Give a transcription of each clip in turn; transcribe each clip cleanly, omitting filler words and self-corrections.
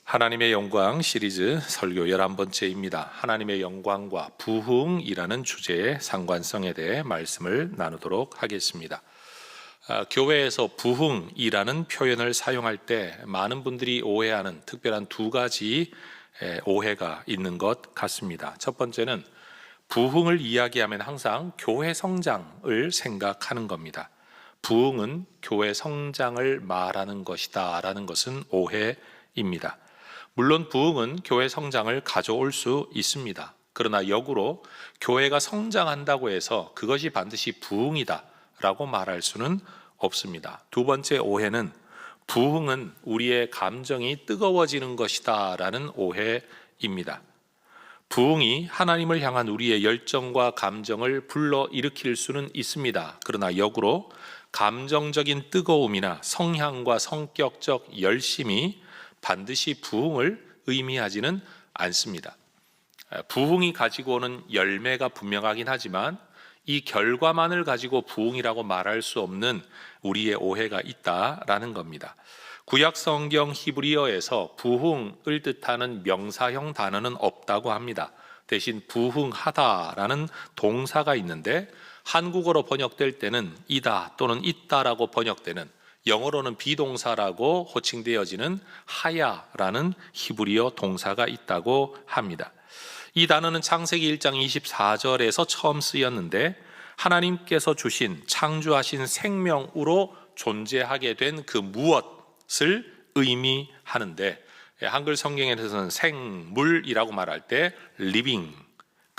하나님의 영광 시리즈 설교 11번째입니다. 하나님의 영광과 부흥이라는 주제의 상관성에 대해 말씀을 나누도록 하겠습니다. 교회에서 부흥이라는 표현을 사용할 때 많은 분들이 오해하는 특별한 두 가지 오해가 있는 것 같습니다. 첫 번째는 부흥을 이야기하면 항상 교회 성장을 생각하는 겁니다. 부흥은 교회 성장을 말하는 것이다 라는 것은 오해입니다. 물론 부흥은 교회 성장을 가져올 수 있습니다. 그러나 역으로 교회가 성장한다고 해서 그것이 반드시 부흥이다 라고 말할 수는 없습니다. 두 번째 오해는 부흥은 우리의 감정이 뜨거워지는 것이다 라는 오해입니다. 부흥이 하나님을 향한 우리의 열정과 감정을 불러일으킬 수는 있습니다. 그러나 역으로 감정적인 뜨거움이나 성향과 성격적 열심이 반드시 부흥을 의미하지는 않습니다. 부흥이 가지고 오는 열매가 분명하긴 하지만 이 결과만을 가지고 부흥이라고 말할 수 없는 우리의 오해가 있다라는 겁니다. 구약 성경 히브리어에서 부흥을 뜻하는 명사형 단어는 없다고 합니다. 대신 부흥하다라는 동사가 있는데 한국어로 번역될 때는 이다 또는 있다라고 번역되는, 영어로는 비동사라고 호칭되어지는 하야라는 히브리어 동사가 있다고 합니다. 이 단어는 창세기 1장 24절에서 처음 쓰였는데 하나님께서 주신 창조하신 생명으로 존재하게 된 그 무엇을 의미하는데, 한글 성경에서는 생물이라고 말할 때 living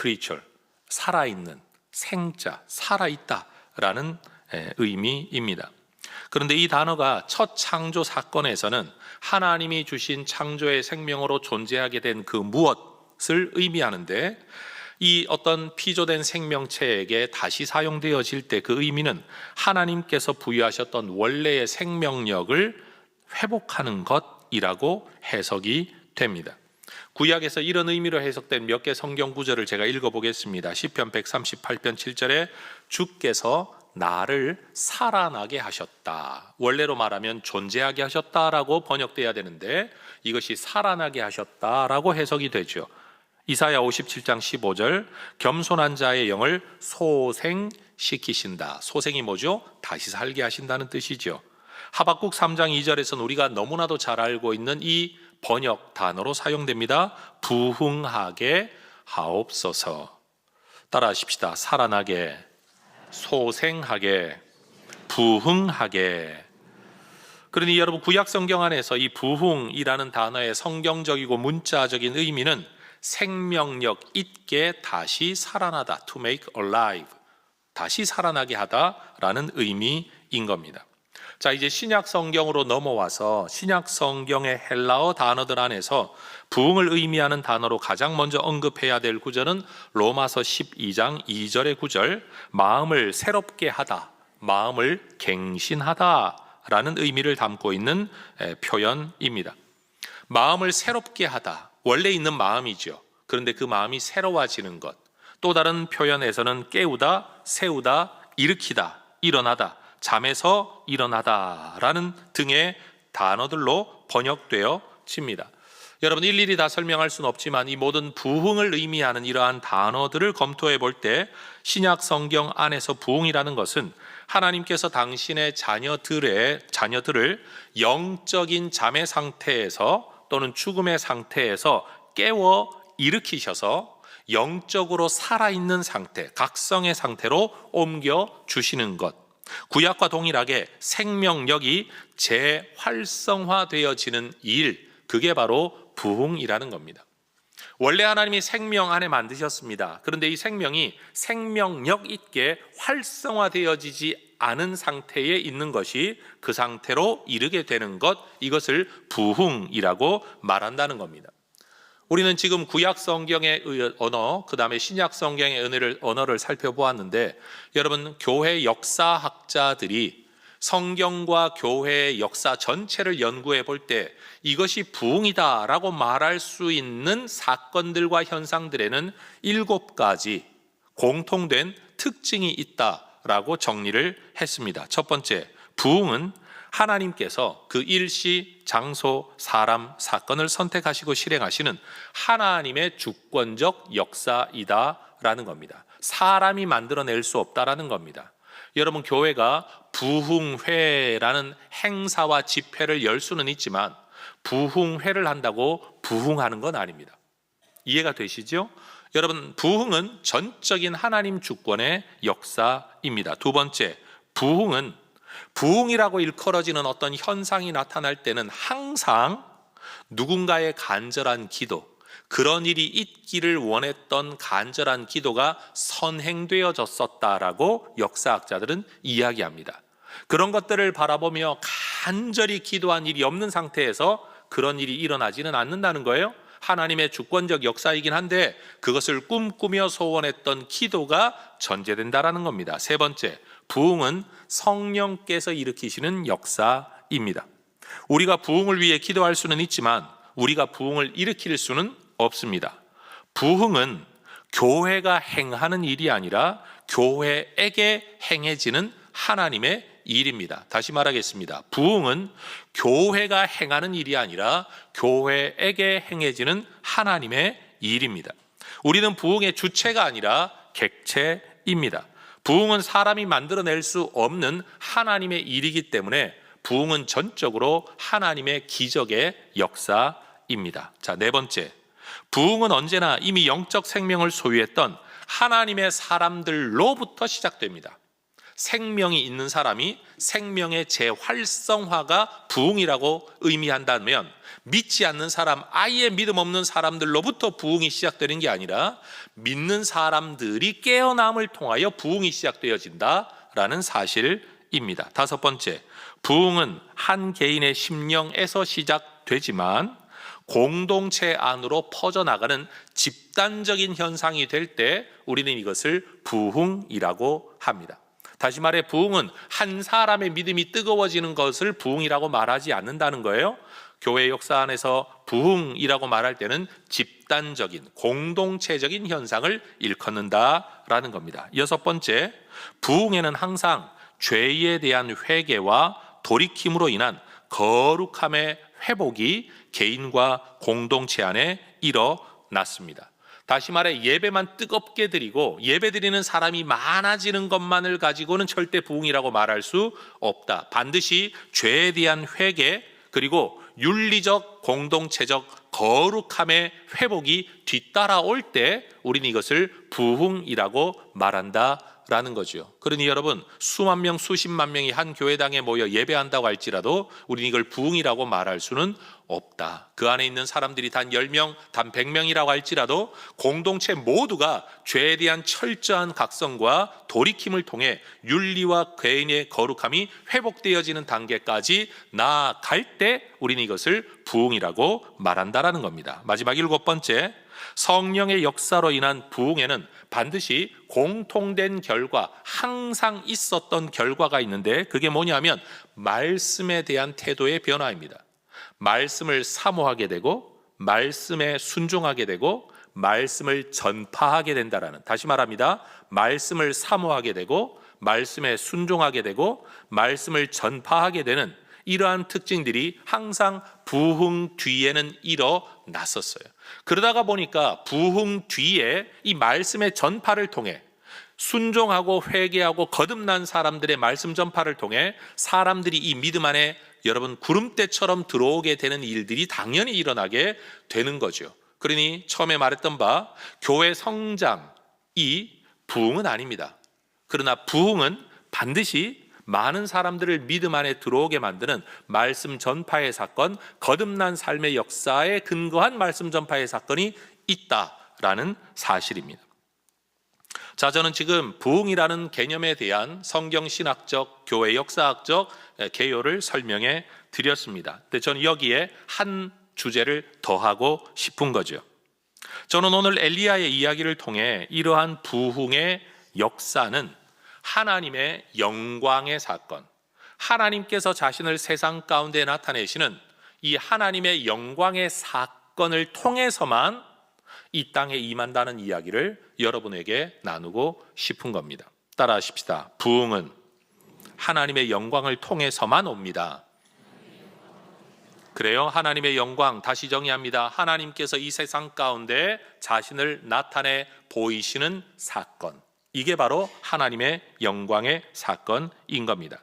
creature, 살아있는, 생자, 살아있다라는 의미입니다. 그런데 이 단어가 첫 창조 사건에서는 하나님이 주신 창조의 생명으로 존재하게 된 그 무엇을 의미하는데, 이 어떤 피조된 생명체에게 다시 사용되어질 때 그 의미는 하나님께서 부여하셨던 원래의 생명력을 회복하는 것이라고 해석이 됩니다. 구약에서 이런 의미로 해석된 몇 개 성경 구절을 제가 읽어보겠습니다. 시편 138편 7절에 주께서 나를 살아나게 하셨다, 원래로 말하면 존재하게 하셨다라고 번역돼야 되는데 이것이 살아나게 하셨다라고 해석이 되죠. 이사야 57장 15절 겸손한 자의 영을 소생시키신다. 소생이 뭐죠? 다시 살게 하신다는 뜻이죠. 하박국 3장 2절에서는 우리가 너무나도 잘 알고 있는 이 번역 단어로 사용됩니다. 부흥하게 하옵소서. 따라하십시다. 살아나게, 소생하게, 부흥하게. 그러니 여러분, 구약 성경 안에서 이 부흥이라는 단어의 성경적이고 문자적인 의미는 생명력 있게 다시 살아나다, to make alive, 다시 살아나게 하다라는 의미인 겁니다. 자, 이제 신약 성경으로 넘어와서 신약 성경의 헬라어 단어들 안에서 부흥을 의미하는 단어로 가장 먼저 언급해야 될 구절은 로마서 12장 2절의 구절, 마음을 새롭게 하다, 마음을 갱신하다 라는 의미를 담고 있는 표현입니다. 마음을 새롭게 하다, 원래 있는 마음이죠. 그런데 그 마음이 새로워지는 것. 또 다른 표현에서는 깨우다, 세우다, 일으키다, 일어나다, 잠에서 일어나다라는 등의 단어들로 번역되어집니다. 여러분, 일일이 다 설명할 수는 없지만 이 모든 부흥을 의미하는 이러한 단어들을 검토해 볼 때 신약 성경 안에서 부흥이라는 것은 하나님께서 당신의 자녀들을 영적인 잠의 상태에서 또는 죽음의 상태에서 깨워 일으키셔서 영적으로 살아있는 상태, 각성의 상태로 옮겨 주시는 것. 구약과 동일하게 생명력이 재활성화되어지는 일, 그게 바로 부흥이라는 겁니다. 원래 하나님이 생명 안에 만드셨습니다. 그런데 이 생명이 생명력 있게 활성화되어지지 않은 상태에 있는 것이 그 상태로 이르게 되는 것, 이것을 부흥이라고 말한다는 겁니다. 우리는 지금 구약 성경의 언어, 그 다음에 신약 성경의 언어를 살펴보았는데, 여러분, 교회 역사학자들이 성경과 교회의 역사 전체를 연구해 볼 때 이것이 부흥이다라고 말할 수 있는 사건들과 현상들에는 7가지 공통된 특징이 있다라고 정리를 했습니다. 첫 번째, 부흥은 하나님께서 그 일시, 장소, 사람, 사건을 선택하시고 실행하시는 하나님의 주권적 역사이다라는 겁니다. 사람이 만들어낼 수 없다라는 겁니다. 여러분, 교회가 부흥회라는 행사와 집회를 열 수는 있지만 부흥회를 한다고 부흥하는 건 아닙니다. 이해가 되시죠? 여러분, 부흥은 전적인 하나님 주권의 역사입니다. 두 번째, 부흥이라고 일컬어지는 어떤 현상이 나타날 때는 항상 누군가의 간절한 기도, 그런 일이 있기를 원했던 간절한 기도가 선행되어졌었다라고 역사학자들은 이야기합니다. 그런 것들을 바라보며 간절히 기도한 일이 없는 상태에서 그런 일이 일어나지는 않는다는 거예요. 하나님의 주권적 역사이긴 한데 그것을 꿈꾸며 소원했던 기도가 전제된다라는 겁니다. 세 번째, 부흥은 성령께서 일으키시는 역사입니다. 우리가 부흥을 위해 기도할 수는 있지만 우리가 부흥을 일으킬 수는 없습니다. 부흥은 교회가 행하는 일이 아니라 교회에게 행해지는 하나님의 일입니다. 다시 말하겠습니다. 부흥은 교회가 행하는 일이 아니라 교회에게 행해지는 하나님의 일입니다. 우리는 부흥의 주체가 아니라 객체입니다. 부흥은 사람이 만들어낼 수 없는 하나님의 일이기 때문에 부흥은 전적으로 하나님의 기적의 역사입니다. 자, 네 번째, 부흥은 언제나 이미 영적 생명을 소유했던 하나님의 사람들로부터 시작됩니다. 생명이 있는 사람이 생명의 재활성화가 부흥이라고 의미한다면 믿지 않는 사람, 아예 믿음 없는 사람들로부터 부흥이 시작되는 게 아니라 믿는 사람들이 깨어남을 통하여 부흥이 시작되어진다라는 사실입니다. 다섯 번째, 부흥은 한 개인의 심령에서 시작되지만 공동체 안으로 퍼져나가는 집단적인 현상이 될 때 우리는 이것을 부흥이라고 합니다. 다시 말해, 부흥은 한 사람의 믿음이 뜨거워지는 것을 부흥이라고 말하지 않는다는 거예요. 교회 역사 안에서 부흥이라고 말할 때는 집단적인, 공동체적인 현상을 일컫는다라는 겁니다. 여섯 번째, 부흥에는 항상 죄에 대한 회개와 돌이킴으로 인한 거룩함의 회복이 개인과 공동체 안에 일어났습니다. 다시 말해, 예배만 뜨겁게 드리고 예배 드리는 사람이 많아지는 것만을 가지고는 절대 부흥이라고 말할 수 없다. 반드시 죄에 대한 회개, 그리고 윤리적, 공동체적 거룩함의 회복이 뒤따라올 때 우리는 이것을 부흥이라고 말한다라는 거죠. 그러니 여러분, 수만 명, 수십만 명이 한 교회당에 모여 예배한다고 할지라도 우리는 이걸 부흥이라고 말할 수는 없다. 그 안에 있는 사람들이 단 10명, 단 100명이라고 할지라도 공동체 모두가 죄에 대한 철저한 각성과 돌이킴을 통해 윤리와 개인의 거룩함이 회복되어지는 단계까지 나아갈 때 우리는 이것을 부흥이라고 말한다라는 겁니다. 마지막 일곱 번째, 성령의 역사로 인한 부흥에는 반드시 공통된 결과, 항상 있었던 결과가 있는데 그게 뭐냐면 말씀에 대한 태도의 변화입니다. 말씀을 사모하게 되고 말씀에 순종하게 되고 말씀을 전파하게 된다라는, 다시 말합니다. 말씀을 사모하게 되고 말씀에 순종하게 되고 말씀을 전파하게 되는 이러한 특징들이 항상 부흥 뒤에는 일어났었어요. 그러다가 보니까 부흥 뒤에 이 말씀의 전파를 통해 순종하고 회개하고 거듭난 사람들의 말씀 전파를 통해 사람들이 이 믿음 안에 여러분 구름대처럼 들어오게 되는 일들이 당연히 일어나게 되는 거죠. 그러니 처음에 말했던 바 교회 성장이 부흥은 아닙니다. 그러나 부흥은 반드시 많은 사람들을 믿음 안에 들어오게 만드는 말씀 전파의 사건, 거듭난 삶의 역사에 근거한 말씀 전파의 사건이 있다라는 사실입니다. 자, 저는 지금 부흥이라는 개념에 대한 성경신학적, 교회 역사학적 개요를 설명해 드렸습니다. 근데 저는 여기에 한 주제를 더하고 싶은 거죠. 저는 오늘 엘리야의 이야기를 통해 이러한 부흥의 역사는 하나님의 영광의 사건, 하나님께서 자신을 세상 가운데 나타내시는 이 하나님의 영광의 사건을 통해서만 이 땅에 임한다는 이야기를 여러분에게 나누고 싶은 겁니다. 따라하십시다. 부흥은 하나님의 영광을 통해서만 옵니다. 그래요. 하나님의 영광, 다시 정의합니다. 하나님께서 이 세상 가운데 자신을 나타내 보이시는 사건, 이게 바로 하나님의 영광의 사건인 겁니다.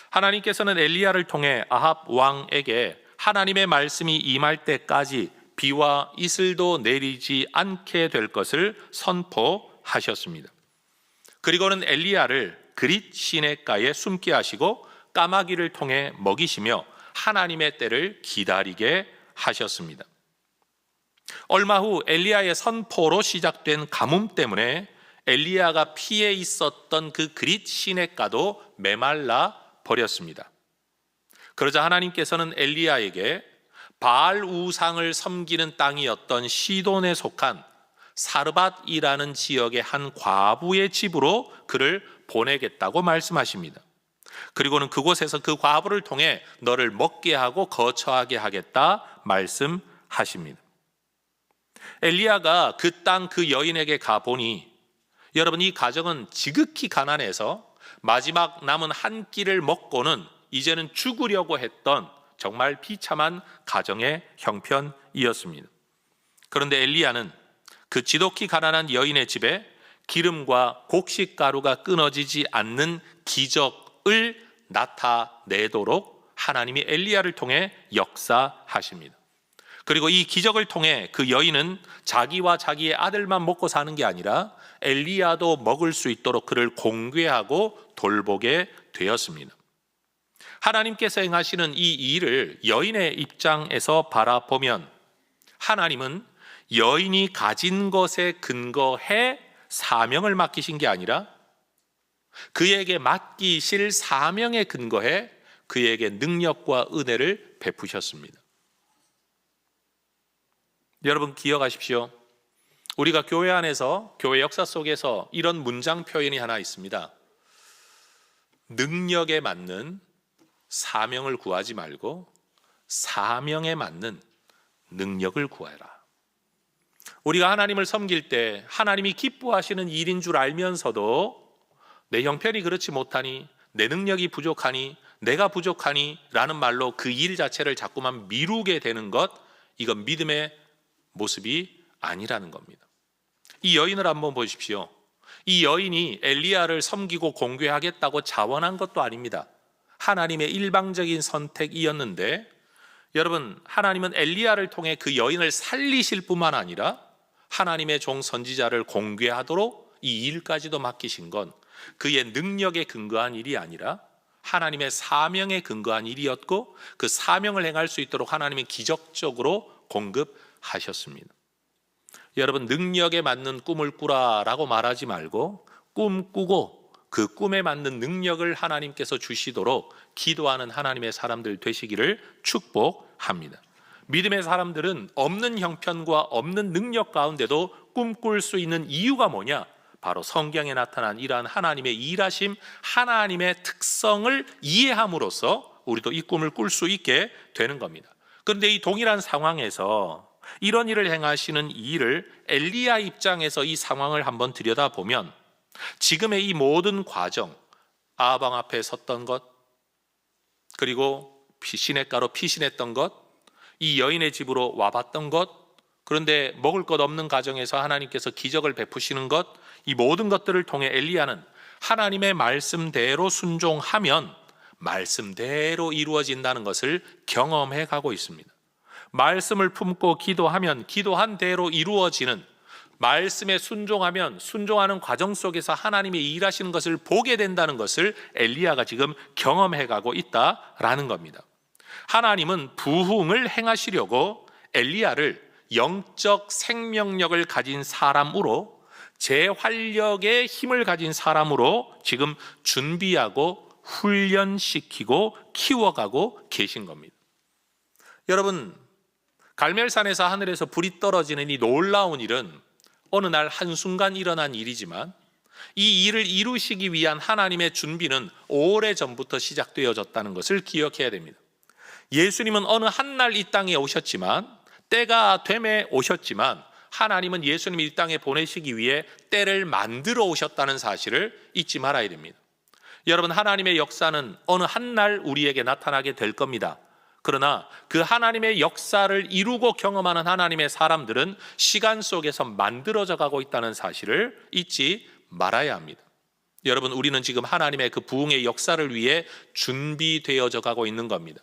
하나님께서는 엘리야를 통해 아합 왕에게 하나님의 말씀이 임할 때까지 비와 이슬도 내리지 않게 될 것을 선포하셨습니다. 그리고는 엘리야를 그릿 시내가에 숨게 하시고 까마귀를 통해 먹이시며 하나님의 때를 기다리게 하셨습니다. 얼마 후 엘리야의 선포로 시작된 가뭄 때문에 엘리야가 피해 있었던 그 그릿 시내가도 메말라 버렸습니다. 그러자 하나님께서는 엘리야에게 바알 우상을 섬기는 땅이었던 시돈에 속한 사르밧이라는 지역의 한 과부의 집으로 그를 보내겠다고 말씀하십니다. 그리고는 그곳에서 그 과부를 통해 너를 먹게 하고 거처하게 하겠다 말씀하십니다. 엘리야가 그 땅 그 여인에게 가보니 여러분, 이 가정은 지극히 가난해서 마지막 남은 한 끼를 먹고는 이제는 죽으려고 했던 정말 비참한 가정의 형편이었습니다. 그런데 엘리야는 그 지독히 가난한 여인의 집에 기름과 곡식가루가 끊어지지 않는 기적을 나타내도록 하나님이 엘리야를 통해 역사하십니다. 그리고 이 기적을 통해 그 여인은 자기와 자기의 아들만 먹고 사는 게 아니라 엘리야도 먹을 수 있도록 그를 공개하고 돌보게 되었습니다. 하나님께서 행하시는 이 일을 여인의 입장에서 바라보면 하나님은 여인이 가진 것에 근거해 사명을 맡기신 게 아니라 그에게 맡기실 사명에 근거해 그에게 능력과 은혜를 베푸셨습니다. 여러분 기억하십시오. 우리가 교회 안에서, 교회 역사 속에서 이런 문장 표현이 하나 있습니다. 능력에 맞는 사명을 구하지 말고 사명에 맞는 능력을 구해라. 우리가 하나님을 섬길 때 하나님이 기뻐하시는 일인 줄 알면서도 내 형편이 그렇지 못하니, 내 능력이 부족하니, 내가 부족하니 라는 말로 그 일 자체를 자꾸만 미루게 되는 것, 이건 믿음의 모습이 아니라는 겁니다. 이 여인을 한번 보십시오. 이 여인이 엘리야를 섬기고 공개하겠다고 자원한 것도 아닙니다. 하나님의 일방적인 선택이었는데, 여러분, 하나님은 엘리야를 통해 그 여인을 살리실 뿐만 아니라 하나님의 종 선지자를 공개하도록 이 일까지도 맡기신 건 그의 능력에 근거한 일이 아니라 하나님의 사명에 근거한 일이었고, 그 사명을 행할 수 있도록 하나님이 기적적으로 공급하셨습니다. 여러분, 능력에 맞는 꿈을 꾸라라고 말하지 말고 꿈 꾸고 그 꿈에 맞는 능력을 하나님께서 주시도록 기도하는 하나님의 사람들 되시기를 축복합니다. 믿음의 사람들은 없는 형편과 없는 능력 가운데도 꿈꿀 수 있는 이유가 뭐냐? 바로 성경에 나타난 이러한 하나님의 일하심, 하나님의 특성을 이해함으로써 우리도 이 꿈을 꿀 수 있게 되는 겁니다. 그런데 이 동일한 상황에서 이런 일을 행하시는 이 일을 엘리야 입장에서 이 상황을 한번 들여다보면 지금의 이 모든 과정, 아합 왕 앞에 섰던 것, 그리고 시냇가로 피신했던 것, 이 여인의 집으로 와봤던 것, 그런데 먹을 것 없는 가정에서 하나님께서 기적을 베푸시는 것, 이 모든 것들을 통해 엘리야는 하나님의 말씀대로 순종하면 말씀대로 이루어진다는 것을 경험해 가고 있습니다. 말씀을 품고 기도하면 기도한 대로 이루어지는, 말씀에 순종하면 순종하는 과정 속에서 하나님이 일하시는 것을 보게 된다는 것을 엘리야가 지금 경험해 가고 있다라는 겁니다. 하나님은 부흥을 행하시려고 엘리야를 영적 생명력을 가진 사람으로, 재활력의 힘을 가진 사람으로 지금 준비하고 훈련시키고 키워가고 계신 겁니다. 여러분, 갈멜산에서 하늘에서 불이 떨어지는 이 놀라운 일은 어느 날 한순간 일어난 일이지만 이 일을 이루시기 위한 하나님의 준비는 오래전부터 시작되어졌다는 것을 기억해야 됩니다. 예수님은 어느 한날 이 땅에 오셨지만, 때가 됨에 오셨지만, 하나님은 예수님을 이 땅에 보내시기 위해 때를 만들어 오셨다는 사실을 잊지 말아야 됩니다. 여러분, 하나님의 역사는 어느 한 날 우리에게 나타나게 될 겁니다. 그러나 그 하나님의 역사를 이루고 경험하는 하나님의 사람들은 시간 속에서 만들어져 가고 있다는 사실을 잊지 말아야 합니다. 여러분, 우리는 지금 하나님의 그 부흥의 역사를 위해 준비되어져 가고 있는 겁니다.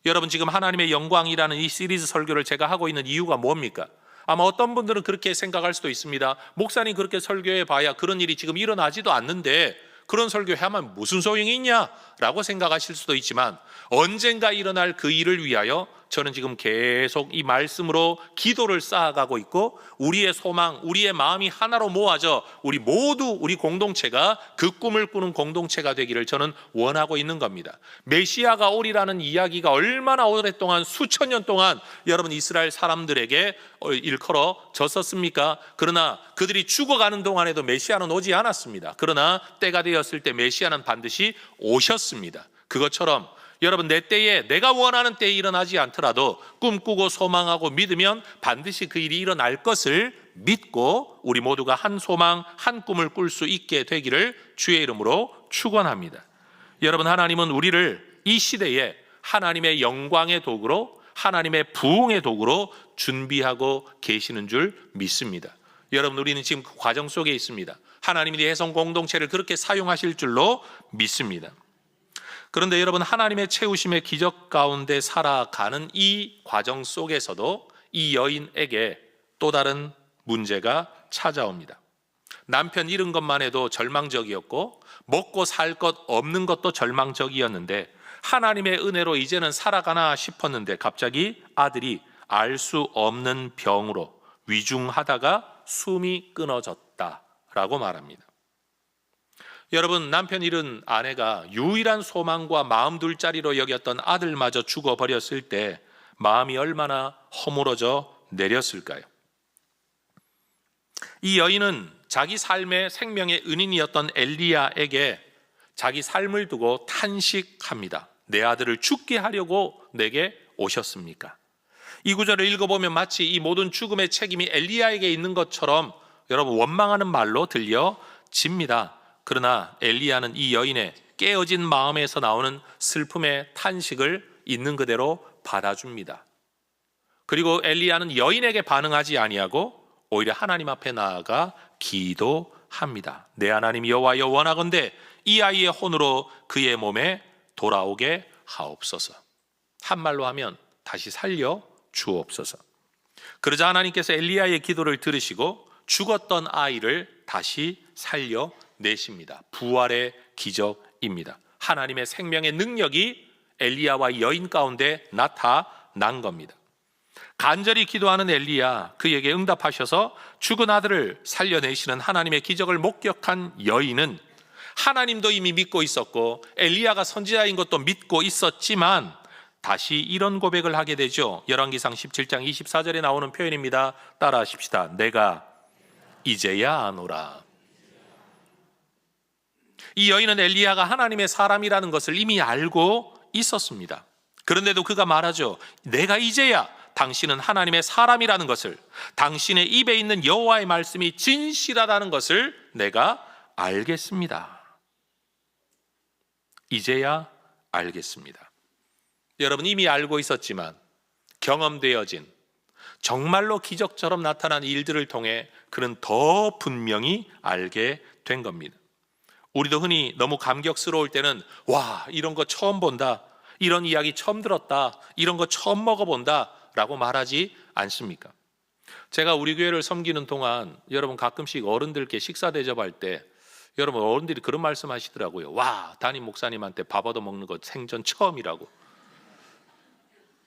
여러분, 지금 하나님의 영광이라는 이 시리즈 설교를 제가 하고 있는 이유가 뭡니까? 아마 어떤 분들은 그렇게 생각할 수도 있습니다. 목사님 그렇게 설교해 봐야 그런 일이 지금 일어나지도 않는데 그런 설교해야만 무슨 소용이 있냐라고 생각하실 수도 있지만, 언젠가 일어날 그 일을 위하여 저는 지금 계속 이 말씀으로 기도를 쌓아가고 있고, 우리의 소망, 우리의 마음이 하나로 모아져 우리 모두 우리 공동체가 그 꿈을 꾸는 공동체가 되기를 저는 원하고 있는 겁니다. 메시아가 오리라는 이야기가 얼마나 오랫동안, 수천 년 동안 여러분 이스라엘 사람들에게 일컬어졌었습니까? 그러나 그들이 죽어가는 동안에도 메시아는 오지 않았습니다. 그러나 때가 되었을 때 메시아는 반드시 오셨습니다. 그것처럼 여러분, 내 때에, 내가 원하는 때에 일어나지 않더라도 꿈꾸고 소망하고 믿으면 반드시 그 일이 일어날 것을 믿고 우리 모두가 한 소망, 한 꿈을 꿀 수 있게 되기를 주의 이름으로 축원합니다. 여러분, 하나님은 우리를 이 시대에 하나님의 영광의 도구로, 하나님의 부흥의 도구로 준비하고 계시는 줄 믿습니다. 여러분, 우리는 지금 그 과정 속에 있습니다. 하나님이 해성 공동체를 그렇게 사용하실 줄로 믿습니다. 그런데 여러분, 하나님의 채우심의 기적 가운데 살아가는 이 과정 속에서도 이 여인에게 또 다른 문제가 찾아옵니다. 남편 잃은 것만 해도 절망적이었고 먹고 살 것 없는 것도 절망적이었는데, 하나님의 은혜로 이제는 살아가나 싶었는데 갑자기 아들이 알 수 없는 병으로 위중하다가 숨이 끊어졌다라고 말합니다. 여러분, 남편 잃은 아내가 유일한 소망과 마음 둘 자리로 여겼던 아들마저 죽어버렸을 때 마음이 얼마나 허물어져 내렸을까요? 이 여인은 자기 삶의 생명의 은인이었던 엘리야에게 자기 삶을 두고 탄식합니다. 내 아들을 죽게 하려고 내게 오셨습니까? 이 구절을 읽어보면 마치 이 모든 죽음의 책임이 엘리야에게 있는 것처럼 여러분 원망하는 말로 들려집니다. 그러나 엘리야는 이 여인의 깨어진 마음에서 나오는 슬픔의 탄식을 있는 그대로 받아줍니다. 그리고 엘리야는 여인에게 반응하지 아니하고 오히려 하나님 앞에 나아가 기도합니다. 내 하나님 여호와여, 원하건대 이 아이의 혼으로 그의 몸에 돌아오게 하옵소서. 한말로 하면 다시 살려 주옵소서. 그러자 하나님께서 엘리야의 기도를 들으시고 죽었던 아이를 다시 살려 내십니다. 부활의 기적입니다. 하나님의 생명의 능력이 엘리야와 여인 가운데 나타난 겁니다. 간절히 기도하는 엘리야, 그에게 응답하셔서 죽은 아들을 살려내시는 하나님의 기적을 목격한 여인은 하나님도 이미 믿고 있었고 엘리야가 선지자인 것도 믿고 있었지만 다시 이런 고백을 하게 되죠. 열왕기상 17장 24절에 나오는 표현입니다. 따라 하십시다. 내가 이제야 아노라. 이 여인은 엘리야가 하나님의 사람이라는 것을 이미 알고 있었습니다. 그런데도 그가 말하죠. 내가 이제야 당신은 하나님의 사람이라는 것을, 당신의 입에 있는 여호와의 말씀이 진실하다는 것을 내가 알겠습니다. 이제야 알겠습니다. 여러분, 이미 알고 있었지만 경험되어진 정말로 기적처럼 나타난 일들을 통해 그는 더 분명히 알게 된 겁니다. 우리도 흔히 너무 감격스러울 때는 와, 이런 거 처음 본다, 이런 이야기 처음 들었다, 이런 거 처음 먹어본다 라고 말하지 않습니까? 제가 우리 교회를 섬기는 동안 여러분 가끔씩 어른들께 식사 대접할 때 여러분 어른들이 그런 말씀 하시더라고요. 와, 담임 목사님한테 밥 얻어먹는 거 생전 처음이라고.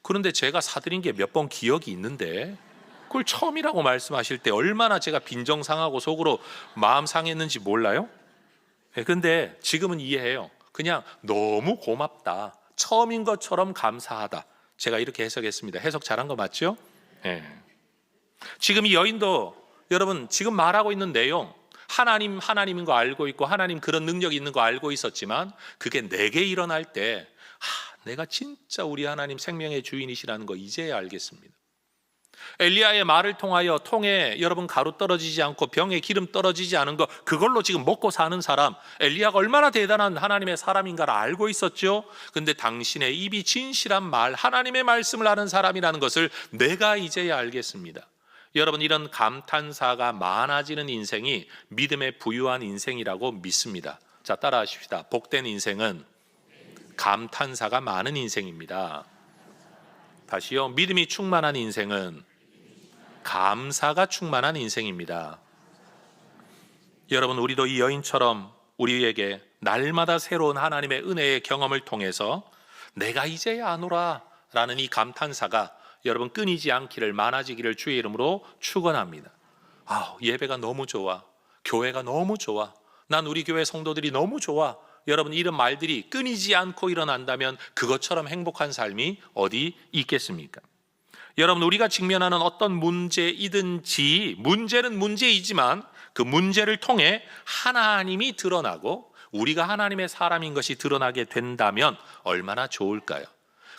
그런데 제가 사드린 게 몇 번 기억이 있는데 그걸 처음이라고 말씀하실 때 얼마나 제가 빈정상하고 속으로 마음 상했는지 몰라요? 근데 지금은 이해해요. 그냥 너무 고맙다, 처음인 것처럼 감사하다, 제가 이렇게 해석했습니다. 해석 잘한 거 맞죠? 네. 지금 이 여인도 여러분 지금 말하고 있는 내용, 하나님인 거 알고 있고 하나님 그런 능력이 있는 거 알고 있었지만 그게 내게 일어날 때 내가 진짜 우리 하나님 생명의 주인이시라는 거 이제야 알겠습니다. 엘리야의 말을 통하여 통에 여러분 가루 떨어지지 않고 병에 기름 떨어지지 않은 거, 그걸로 지금 먹고 사는 사람, 엘리야가 얼마나 대단한 하나님의 사람인가를 알고 있었죠. 근데 당신의 입이 진실한 말, 하나님의 말씀을 하는 사람이라는 것을 내가 이제야 알겠습니다. 여러분, 이런 감탄사가 많아지는 인생이 믿음에 부유한 인생이라고 믿습니다. 자, 따라하십시다. 복된 인생은 감탄사가 많은 인생입니다. 다시요. 믿음이 충만한 인생은 감사가 충만한 인생입니다. 여러분, 우리도 이 여인처럼 우리에게 날마다 새로운 하나님의 은혜의 경험을 통해서 내가 이제야 아노라 라는 이 감탄사가 여러분 끊이지 않기를, 많아지기를 주의 이름으로 축원합니다. 예배가 너무 좋아, 교회가 너무 좋아, 난 우리 교회 성도들이 너무 좋아. 여러분, 이런 말들이 끊이지 않고 일어난다면 그것처럼 행복한 삶이 어디 있겠습니까? 여러분, 우리가 직면하는 어떤 문제이든지, 문제는 문제이지만 그 문제를 통해 하나님이 드러나고 우리가 하나님의 사람인 것이 드러나게 된다면 얼마나 좋을까요?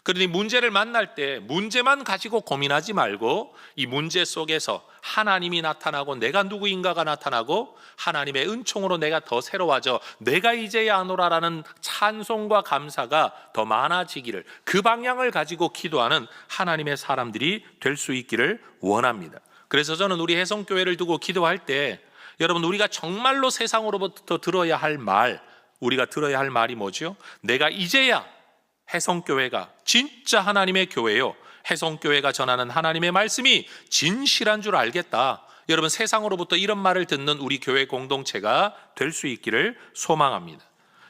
그러니 문제를 만날 때 문제만 가지고 고민하지 말고 이 문제 속에서 하나님이 나타나고 내가 누구인가가 나타나고 하나님의 은총으로 내가 더 새로워져 내가 이제야 아노라라는 찬송과 감사가 더 많아지기를, 그 방향을 가지고 기도하는 하나님의 사람들이 될 수 있기를 원합니다. 그래서 저는 우리 해성교회를 두고 기도할 때 여러분, 우리가 정말로 세상으로부터 들어야 할 말, 우리가 들어야 할 말이 뭐죠? 내가 이제야 해성교회가 진짜 하나님의 교회요, 해성교회가 전하는 하나님의 말씀이 진실한 줄 알겠다. 여러분, 세상으로부터 이런 말을 듣는 우리 교회 공동체가 될 수 있기를 소망합니다.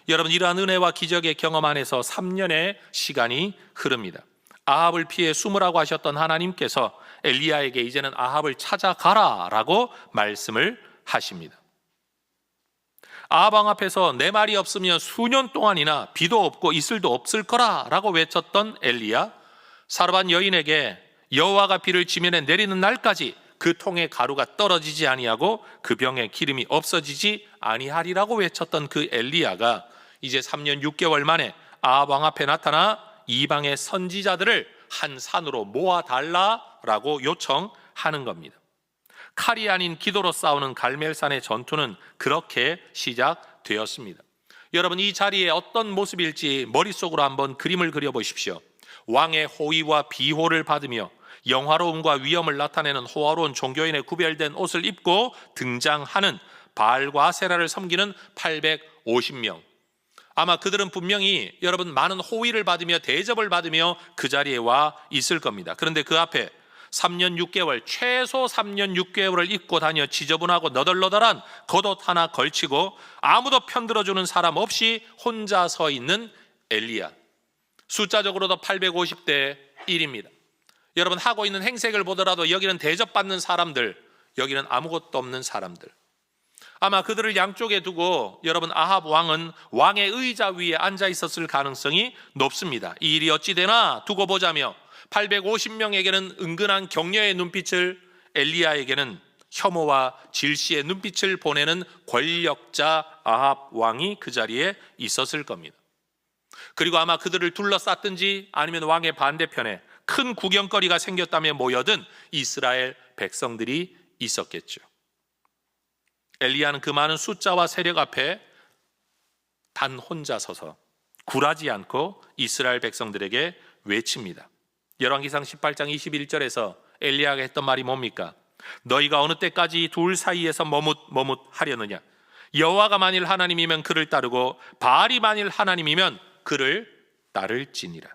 여러분, 이러한 은혜와 기적의 경험 안에서 3년의 시간이 흐릅니다. 아합을 피해 숨으라고 하셨던 하나님께서 엘리야에게 이제는 아합을 찾아가라 라고 말씀을 하십니다. 아합 왕 앞에서 내 말이 없으면 수년 동안이나 비도 없고 이슬도 없을 거라 라고 외쳤던 엘리야, 사르밧 여인에게 여호와가 비를 지면에 내리는 날까지 그 통에 가루가 떨어지지 아니하고 그 병에 기름이 없어지지 아니하리라고 외쳤던 그 엘리야가 이제 3년 6개월 만에 아합 왕 앞에 나타나 이방의 선지자들을 한 산으로 모아달라라고 요청하는 겁니다. 칼이 아닌 기도로 싸우는 갈멜산의 전투는 그렇게 시작되었습니다. 여러분, 이 자리에 어떤 모습일지 머릿속으로 한번 그림을 그려보십시오. 왕의 호의와 비호를 받으며 영화로움과 위엄을 나타내는 호화로운 종교인의 구별된 옷을 입고 등장하는 바알과 아세라를 섬기는 850명. 아마 그들은 분명히 여러분 많은 호의를 받으며 대접을 받으며 그 자리에 와 있을 겁니다. 그런데 그 앞에 3년 6개월, 최소 3년 6개월을 입고 다녀 지저분하고 너덜너덜한 겉옷 하나 걸치고 아무도 편들어주는 사람 없이 혼자 서 있는 엘리야. 숫자적으로도 850대 1입니다. 여러분, 하고 있는 행색을 보더라도 여기는 대접받는 사람들, 여기는 아무것도 없는 사람들. 아마 그들을 양쪽에 두고 여러분 아합 왕은 왕의 의자 위에 앉아 있었을 가능성이 높습니다. 이 일이 어찌 되나 두고 보자며 850명에게는 은근한 격려의 눈빛을, 엘리야에게는 혐오와 질시의 눈빛을 보내는 권력자 아합 왕이 그 자리에 있었을 겁니다. 그리고 아마 그들을 둘러쌌든지 아니면 왕의 반대편에 큰 구경거리가 생겼다며 모여든 이스라엘 백성들이 있었겠죠. 엘리야는 그 많은 숫자와 세력 앞에 단 혼자 서서 굴하지 않고 이스라엘 백성들에게 외칩니다. 열왕기상 18장 21절에서 엘리야가 했던 말이 뭡니까? 너희가 어느 때까지 둘 사이에서 머뭇하려느냐? 여호와가 만일 하나님이면 그를 따르고 바알이 만일 하나님이면 그를 따를지니라.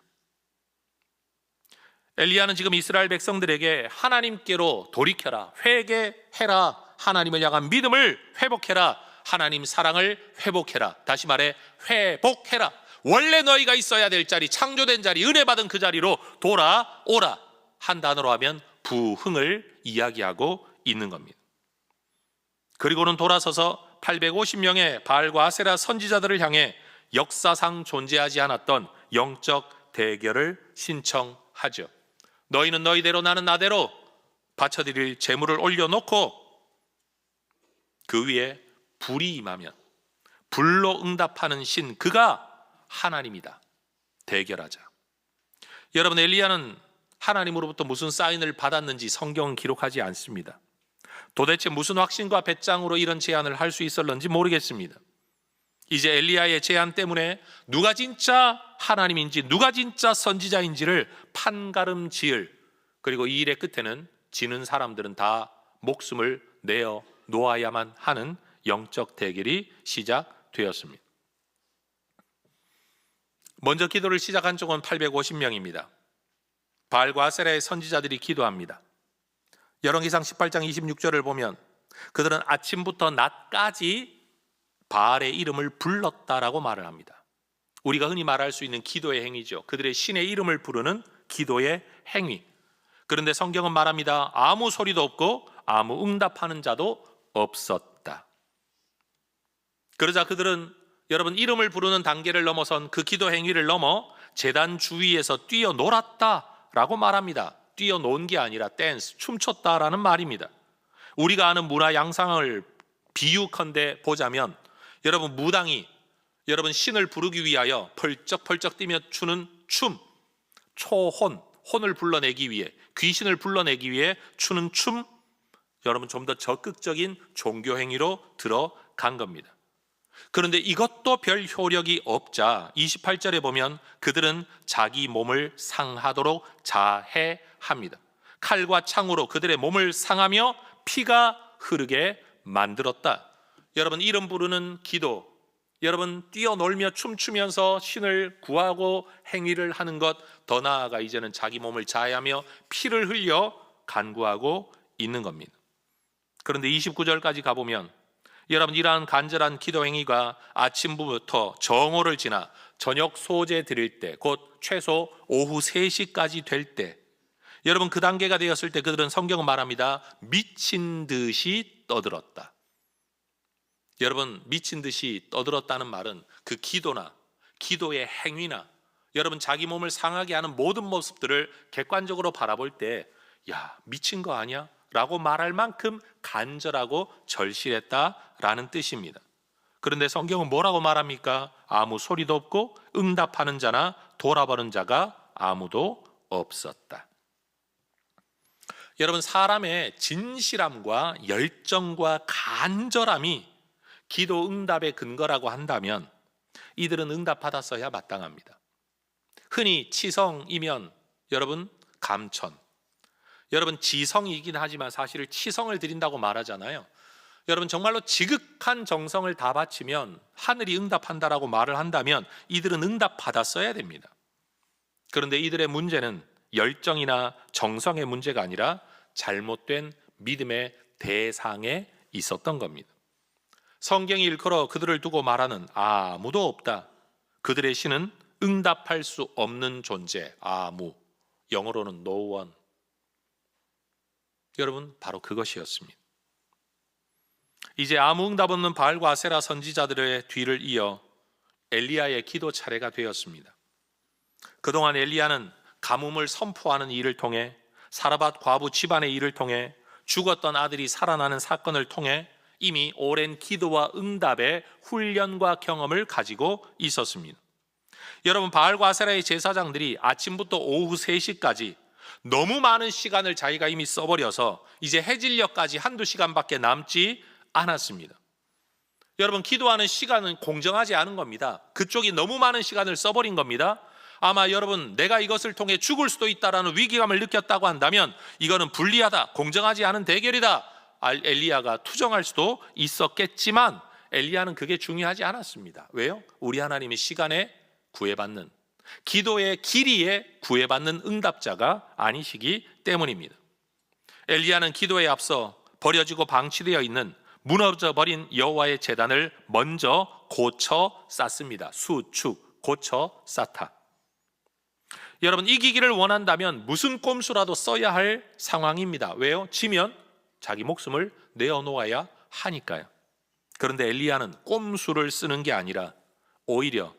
엘리야는 지금 이스라엘 백성들에게 하나님께로 돌이켜라, 회개해라, 하나님을 향한 믿음을 회복해라, 하나님 사랑을 회복해라, 다시 말해 회복해라, 원래 너희가 있어야 될 자리, 창조된 자리, 은혜 받은 그 자리로 돌아오라. 한 단어로 하면 부흥을 이야기하고 있는 겁니다. 그리고는 돌아서서 850명의 바알과 아세라 선지자들을 향해 역사상 존재하지 않았던 영적 대결을 신청하죠. 너희는 너희대로 나는 나대로 바쳐드릴 제물을 올려놓고 그 위에 불이 임하면 불로 응답하는 신, 그가 하나님이다. 대결하자. 여러분, 엘리야는 하나님으로부터 무슨 사인을 받았는지 성경은 기록하지 않습니다. 도대체 무슨 확신과 배짱으로 이런 제안을 할 수 있었는지 모르겠습니다. 이제 엘리야의 제안 때문에 누가 진짜 하나님인지 누가 진짜 선지자인지를 판가름 지을, 그리고 이 일의 끝에는 지는 사람들은 다 목숨을 내어 놓아야만 하는 영적 대결이 시작되었습니다. 먼저 기도를 시작한 쪽은 850명입니다. 바알과 아세라의 선지자들이 기도합니다. 열왕기상 18장 26절을 보면 그들은 아침부터 낮까지 바알의 이름을 불렀다라고 말을 합니다. 우리가 흔히 말할 수 있는 기도의 행위죠. 그들의 신의 이름을 부르는 기도의 행위. 그런데 성경은 말합니다. 아무 소리도 없고 아무 응답하는 자도 없었다. 그러자 그들은 여러분 이름을 부르는 단계를 넘어선 그 기도 행위를 넘어 제단 주위에서 뛰어놀았다라고 말합니다. 뛰어논 게 아니라 댄스, 춤췄다라는 말입니다. 우리가 아는 문화 양상을 비유컨대 보자면 여러분 무당이 여러분 신을 부르기 위하여 펄쩍펄쩍 뛰며 추는 춤, 초혼, 혼을 불러내기 위해, 귀신을 불러내기 위해 추는 춤, 여러분 좀 더 적극적인 종교 행위로 들어간 겁니다. 그런데 이것도 별 효력이 없자 28절에 보면 그들은 자기 몸을 상하도록 자해합니다. 칼과 창으로 그들의 몸을 상하며 피가 흐르게 만들었다. 여러분 이름 부르는 기도, 여러분 뛰어놀며 춤추면서 신을 구하고 행위를 하는 것, 더 나아가 이제는 자기 몸을 자해하며 피를 흘려 간구하고 있는 겁니다. 그런데 29절까지 가보면 여러분 이러한 간절한 기도 행위가 아침부터 정오를 지나 저녁 소재 드릴 때, 곧 최소 오후 3시까지 될 때, 여러분 그 단계가 되었을 때 그들은 성경은 말합니다. 미친 듯이 떠들었다. 여러분 미친 듯이 떠들었다는 말은 그 기도나 기도의 행위나 여러분 자기 몸을 상하게 하는 모든 모습들을 객관적으로 바라볼 때 야 미친 거 아니야? 라고 말할 만큼 간절하고 절실했다라는 뜻입니다. 그런데 성경은 뭐라고 말합니까? 아무 소리도 없고 응답하는 자나 돌아보는 자가 아무도 없었다. 여러분 사람의 진실함과 열정과 간절함이 기도 응답의 근거라고 한다면 이들은 응답받았어야 마땅합니다. 흔히 치성이면 여러분 감천, 여러분 지성이긴 하지만 사실 치성을 드린다고 말하잖아요. 여러분 정말로 지극한 정성을 다 바치면 하늘이 응답한다라고 말을 한다면 이들은 응답받았어야 됩니다. 그런데 이들의 문제는 열정이나 정성의 문제가 아니라 잘못된 믿음의 대상에 있었던 겁니다. 성경이 일컬어 그들을 두고 말하는 아무도 없다. 그들의 신은 응답할 수 없는 존재, 아무, 영어로는 no one. 여러분 바로 그것이었습니다. 이제 아무 응답 없는 바알과 아세라 선지자들의 뒤를 이어 엘리야의 기도 차례가 되었습니다. 그동안 엘리야는 가뭄을 선포하는 일을 통해, 사라밧 과부 집안의 일을 통해, 죽었던 아들이 살아나는 사건을 통해 이미 오랜 기도와 응답의 훈련과 경험을 가지고 있었습니다. 여러분 바알과 아세라의 제사장들이 아침부터 오후 3시까지 너무 많은 시간을 자기가 이미 써버려서 이제 해질녘까지 한두 시간밖에 남지 않았습니다. 여러분 기도하는 시간은 공정하지 않은 겁니다. 그쪽이 너무 많은 시간을 써버린 겁니다. 아마 여러분 내가 이것을 통해 죽을 수도 있다라는 위기감을 느꼈다고 한다면 이거는 불리하다, 공정하지 않은 대결이다, 엘리야가 투정할 수도 있었겠지만 엘리야는 그게 중요하지 않았습니다. 왜요? 우리 하나님이 시간에 구애받는, 기도의 길이에 구애받는 응답자가 아니시기 때문입니다. 엘리야는 기도에 앞서 버려지고 방치되어 있는 무너져버린 여호와의 제단을 먼저 고쳐 쌓습니다. 수축, 고쳐 쌓다. 여러분 이기기를 원한다면 무슨 꼼수라도 써야 할 상황입니다. 왜요? 지면 자기 목숨을 내어놓아야 하니까요. 그런데 엘리야는 꼼수를 쓰는 게 아니라 오히려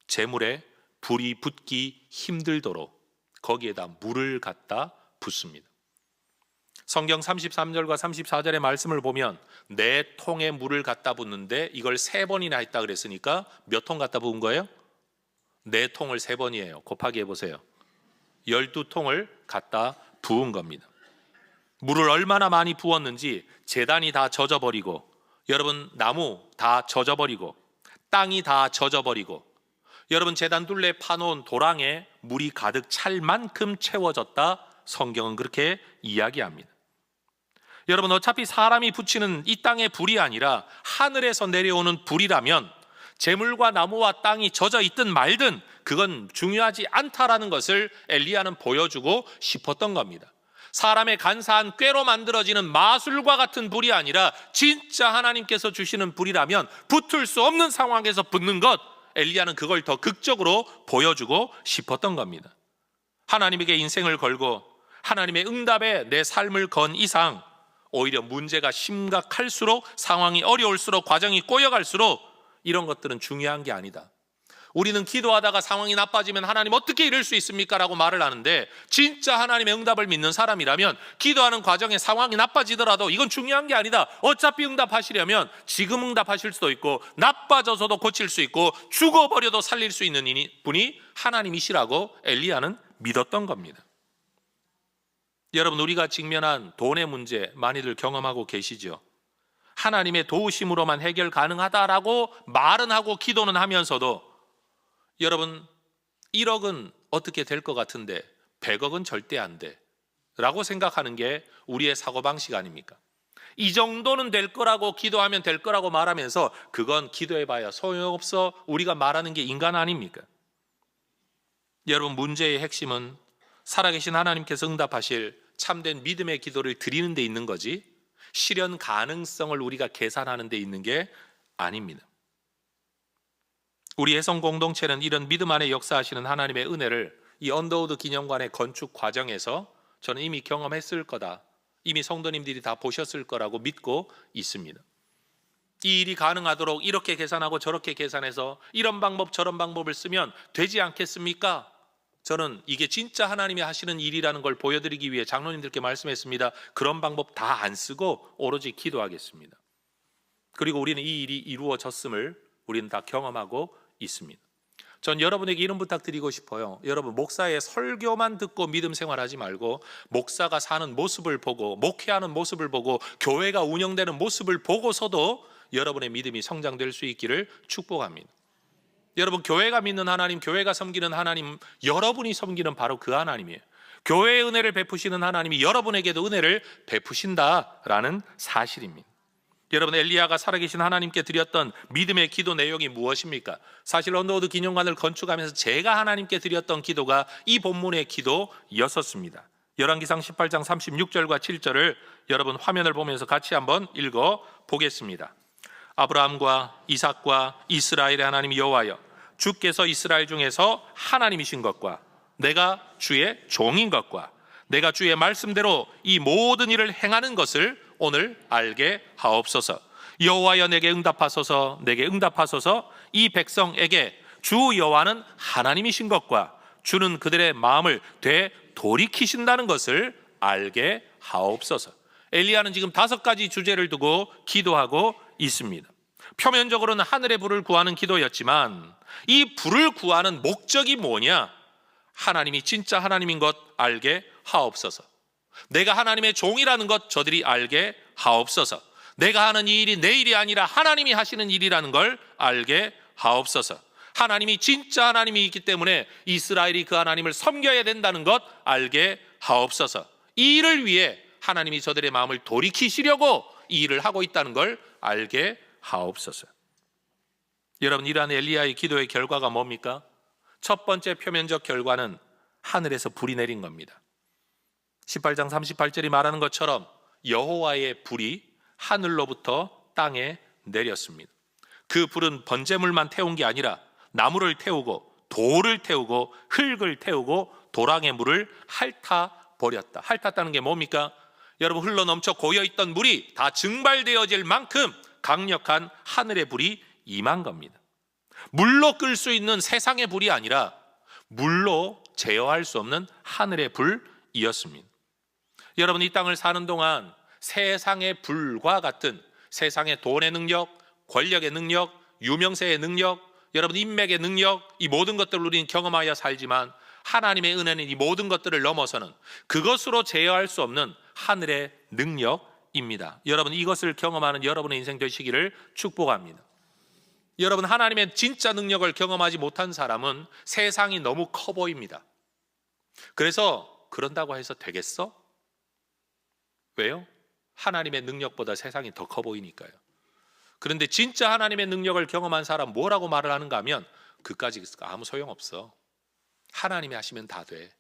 재물에 불이 붙기 힘들도록 거기에다 물을 갖다 붓습니다. 성경 33절과 34절의 말씀을 보면 4통에 물을 갖다 붓는데 이걸 3번이나 했다 그랬으니까 몇 통 갖다 부은 거예요? 4통을 3번이에요. 곱하기 해보세요. 12통을 갖다 부은 겁니다. 물을 얼마나 많이 부었는지 제단이 다 젖어버리고, 여러분 나무 다 젖어버리고, 땅이 다 젖어버리고, 여러분 제단 둘레 파놓은 도랑에 물이 가득 찰 만큼 채워졌다, 성경은 그렇게 이야기합니다. 여러분 어차피 사람이 붙이는 이 땅의 불이 아니라 하늘에서 내려오는 불이라면 재물과 나무와 땅이 젖어 있든 말든 그건 중요하지 않다라는 것을 엘리야는 보여주고 싶었던 겁니다. 사람의 간사한 꾀로 만들어지는 마술과 같은 불이 아니라 진짜 하나님께서 주시는 불이라면 붙을 수 없는 상황에서 붙는 것, 엘리야는 그걸 더 극적으로 보여주고 싶었던 겁니다. 하나님에게 인생을 걸고 하나님의 응답에 내 삶을 건 이상 오히려 문제가 심각할수록, 상황이 어려울수록, 과정이 꼬여갈수록 이런 것들은 중요한 게 아니다. 우리는 기도하다가 상황이 나빠지면 하나님 어떻게 이럴 수 있습니까? 라고 말을 하는데, 진짜 하나님의 응답을 믿는 사람이라면 기도하는 과정에 상황이 나빠지더라도 이건 중요한 게 아니다. 어차피 응답하시려면 지금 응답하실 수도 있고, 나빠져서도 고칠 수 있고, 죽어버려도 살릴 수 있는 분이 하나님이시라고 엘리야는 믿었던 겁니다. 여러분 우리가 직면한 돈의 문제 많이들 경험하고 계시죠? 하나님의 도우심으로만 해결 가능하다라고 말은 하고 기도는 하면서도 여러분 1억은 어떻게 될 것 같은데 100억은 절대 안 돼 라고 생각하는 게 우리의 사고방식 아닙니까? 이 정도는 될 거라고 기도하면 될 거라고 말하면서 그건 기도해봐야 소용없어, 우리가 말하는 게 인간 아닙니까? 여러분 문제의 핵심은 살아계신 하나님께서 응답하실 참된 믿음의 기도를 드리는 데 있는 거지, 실현 가능성을 우리가 계산하는 데 있는 게 아닙니다. 우리 해성 공동체는 이런 믿음 안에 역사하시는 하나님의 은혜를 이 언더우드 기념관의 건축 과정에서 저는 이미 경험했을 거다, 이미 성도님들이 다 보셨을 거라고 믿고 있습니다. 이 일이 가능하도록 이렇게 계산하고 저렇게 계산해서 이런 방법 저런 방법을 쓰면 되지 않겠습니까? 저는 이게 진짜 하나님이 하시는 일이라는 걸 보여드리기 위해 장로님들께 말씀했습니다. 그런 방법 다 안 쓰고 오로지 기도하겠습니다. 그리고 우리는 이 일이 이루어졌음을 우리는 다 경험하고 있습니다. 전 여러분에게 이런 부탁드리고 싶어요. 여러분 목사의 설교만 듣고 믿음 생활하지 말고 목사가 사는 모습을 보고, 목회하는 모습을 보고, 교회가 운영되는 모습을 보고서도 여러분의 믿음이 성장될 수 있기를 축복합니다. 여러분 교회가 믿는 하나님, 교회가 섬기는 하나님, 여러분이 섬기는 바로 그 하나님이에요. 교회의 은혜를 베푸시는 하나님이 여러분에게도 은혜를 베푸신다라는 사실입니다. 여러분 엘리야가 살아계신 하나님께 드렸던 믿음의 기도 내용이 무엇입니까? 사실 언더우드 기념관을 건축하면서 제가 하나님께 드렸던 기도가 이 본문의 기도였었습니다. 열왕기상 18장 36절과 7절을 여러분 화면을 보면서 같이 한번 읽어 보겠습니다. 아브라함과 이삭과 이스라엘의 하나님 여호와여, 주께서 이스라엘 중에서 하나님이신 것과 내가 주의 종인 것과 내가 주의 말씀대로 이 모든 일을 행하는 것을 오늘 알게 하옵소서. 여호와여 내게 응답하소서, 내게 응답하소서. 이 백성에게 주 여호와는 하나님이신 것과 주는 그들의 마음을 되돌이키신다는 것을 알게 하옵소서. 엘리야는 지금 5가지 주제를 두고 기도하고 있습니다. 표면적으로는 하늘의 불을 구하는 기도였지만 이 불을 구하는 목적이 뭐냐? 하나님이 진짜 하나님인 것 알게 하옵소서. 내가 하나님의 종이라는 것 저들이 알게 하옵소서. 내가 하는 이 일이 내 일이 아니라 하나님이 하시는 일이라는 걸 알게 하옵소서. 하나님이 진짜 하나님이 있기 때문에 이스라엘이 그 하나님을 섬겨야 된다는 것 알게 하옵소서. 이 일을 위해 하나님이 저들의 마음을 돌이키시려고 이 일을 하고 있다는 걸 알게 하옵소서. 여러분 이러한 엘리야의 기도의 결과가 뭡니까? 첫 번째 표면적 결과는 하늘에서 불이 내린 겁니다. 18장 38절이 말하는 것처럼 여호와의 불이 하늘로부터 땅에 내렸습니다. 그 불은 번제물만 태운 게 아니라 나무를 태우고 돌을 태우고 흙을 태우고 도랑의 물을 핥아버렸다. 핥았다는 게 뭡니까? 여러분 흘러넘쳐 고여있던 물이 다 증발되어질 만큼 강력한 하늘의 불이 임한 겁니다. 물로 끌 수 있는 세상의 불이 아니라 물로 제어할 수 없는 하늘의 불이었습니다. 여러분 이 땅을 사는 동안 세상의 불과 같은, 세상의 돈의 능력, 권력의 능력, 유명세의 능력, 여러분 인맥의 능력, 이 모든 것들을 우리는 경험하여 살지만 하나님의 은혜는 이 모든 것들을 넘어서는 그것으로 제어할 수 없는 하늘의 능력입니다. 여러분, 이것을 경험하는 여러분의 인생 되시기를 축복합니다. 여러분, 하나님의 진짜 능력을 경험하지 못한 사람은 세상이 너무 커 보입니다. 그래서 그런다고 해서 되겠어? 왜요? 하나님의 능력보다 세상이 더 커 보이니까요. 그런데 진짜 하나님의 능력을 경험한 사람 뭐라고 말을 하는가 하면 그까지 아무 소용없어. 하나님이 하시면 다 돼.